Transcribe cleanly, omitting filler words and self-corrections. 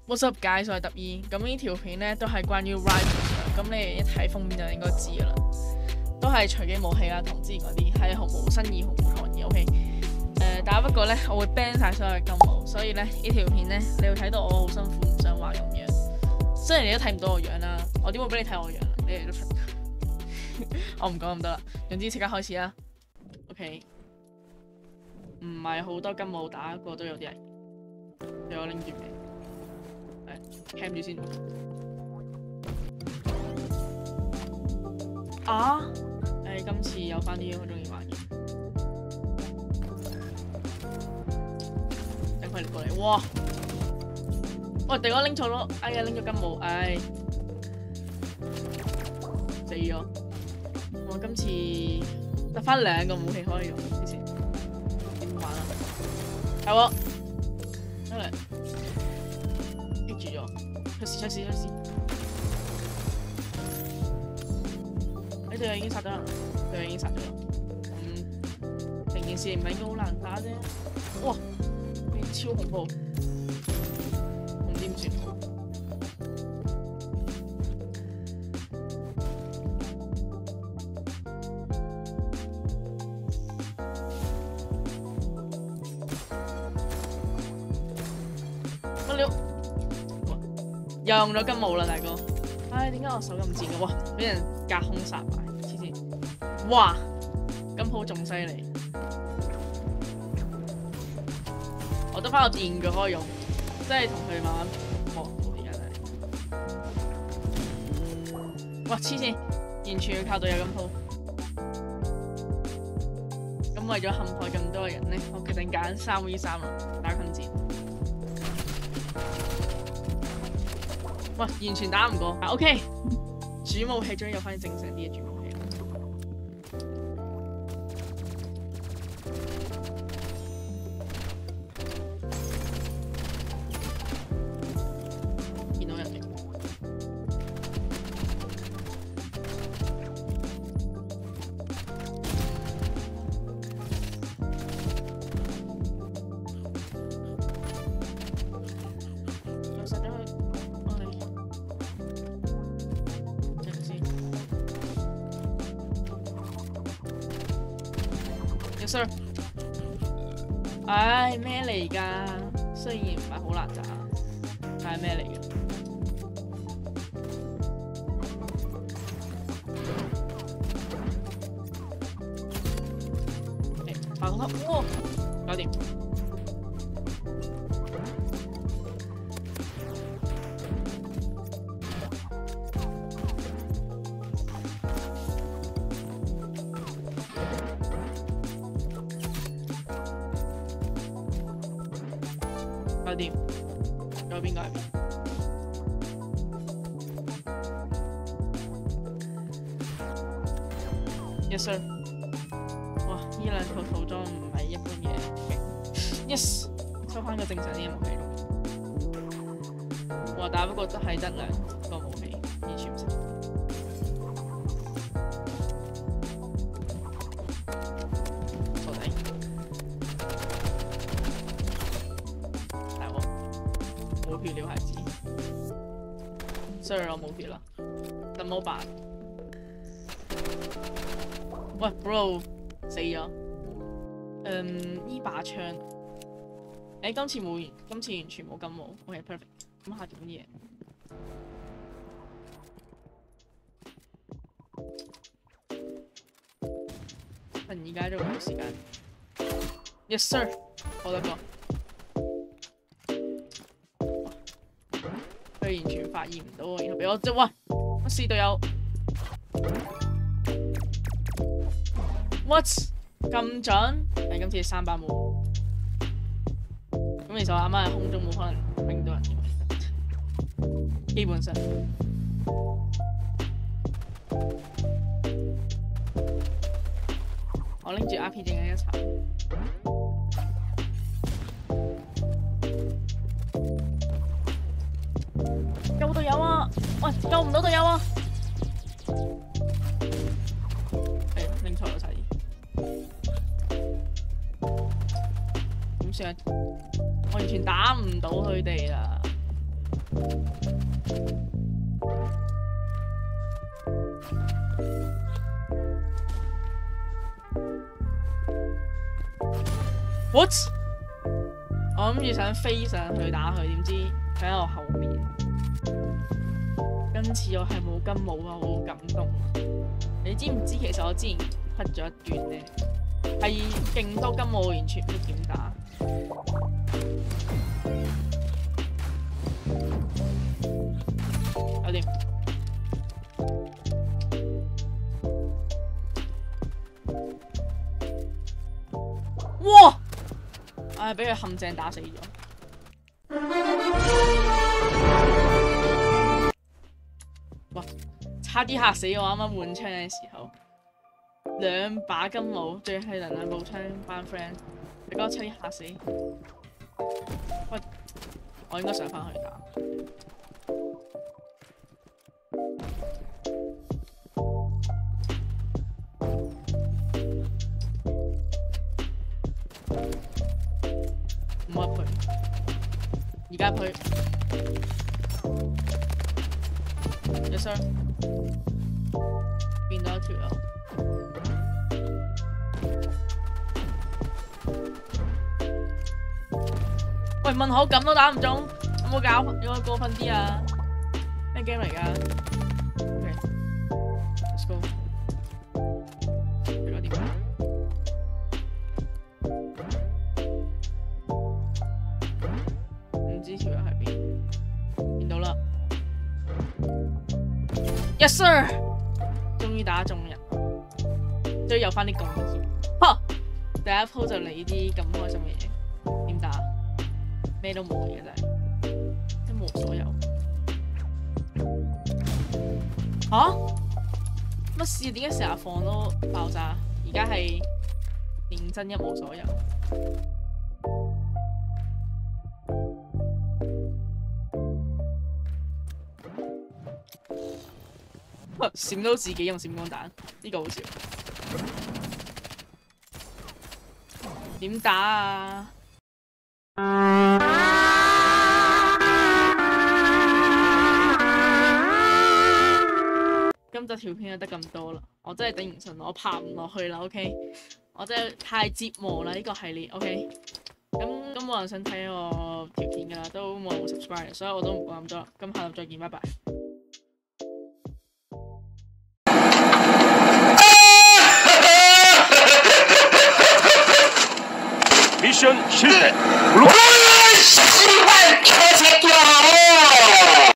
What's up guys，我係特意。咁呢條片咧都係關於 rifle 咁你一睇封面就應該知㗎啦。都係隨機武器啦，同之前嗰啲係毫無新意、毫無創意。OK， 但係不過咧，我會 ban 晒所有嘅金毛，所以咧呢條片咧你會睇到我好辛苦，唔想話咁樣。雖然你都睇唔到我樣啦，我點會俾你睇我樣？你哋都出，我唔講咁多啦。總之即刻開始啦。OK， 唔係好多金毛打，不過都有啲人。俾我拎住嘅。cam 住先啊！今次有翻啲我中意玩嘅，等佢哋過嚟。哇！我突然間拎錯咗，哎呀拎咗金毛，唉死咗！我今次得翻2個武器可以用，之前點玩啊？係喎，出嚟。住咗，出事！呢隊已經殺咗啦，隊已經殺咗啦。成件事唔係應該好難打啫。哇，超恐怖，唔知點算好。乜料？又用咗金毛啦，大哥！唉，點解我手咁賤嘅？哇，俾人隔空殺埋，黐線！哇，金鋪仲犀利！我得翻個電鋸可以用，即係同佢慢慢搏。而家真係，哇，黐線！完全要靠隊友金鋪。咁為咗陷害咁多人咧，我決定揀3v3啦，打近戰。哇！完全打唔過。OK， 主武器終於有翻啲正常啲嘅主武器啦。見到人嘅。又殺咗佢。Yes sir， 唉，咩嚟㗎？雖然唔係好難打，但係咩嚟嘅？爆個頭，哇！搞掂。搞掂，仲有邊個喺邊 ？Yes sir。哇！呢2套套裝唔係一般嘅。Yes， 收翻個正常啲嘅武器。哇！但不過都係得2個武器，完全唔識。冇血了孩子 ，sorry 我冇血啦，咁冇辦？喂 ，bro 死咗。呢把槍，今次完全冇金毛 ，OK perfect。咁下條嘢，趁而家都冇時間。Yes sir， 我得過。佢完全發現唔到，然後俾我即喂，乜事隊友 ？What 咁準？今次3把冇。咁其實我啱啱喺空中冇可能拎到人嘅，基本上。我拎住 RP 正喺一齊。救隊友啊！喂，救唔到隊友啊！拎錯咗晒點算啊？我完全打唔到佢哋啦！ What？ 我諗住想飛上去打佢，點知佢喺我後面。今次我係冇金毛啊，好感動。你知唔知其實我之前 cut 咗一段咧，係勁多金毛，完全唔知點打。搞掂。哇！唉，俾佢陷阱打死咗。哇！差啲嚇死我！啱啱換槍嘅時候，2把金毛，最係能兩部槍班 friend， 你嗰個差啲嚇死。喂，我應該上返去打。唔好入去，而家入去。Yes sir。變咗一條友。喂，問口咁都打唔中，有冇過分啲啊？咩 game 嚟㗎 ？OK，let's go。俾個電話。唔知條友喺邊？見到啦。Yes sir。終於打中人，終於有翻啲貢獻。哈！第一鋪就嚟啲咁開心嘅嘢，點打？咩都冇嘅真係，一無所有。嚇？乜事？點解成日放都爆炸？而家係認真一無所有。閃到自己用閃光彈，呢個好笑。點打啊？今集條片就得咁多啦，我真係頂唔順，我拍唔落去啦。OK， 我真係太折磨啦呢個系列。OK， 咁冇人想睇我條片㗎啦，都冇人 subscribe， 所以我都唔講咁多啦。咁下集再見，拜拜。ミッション失敗。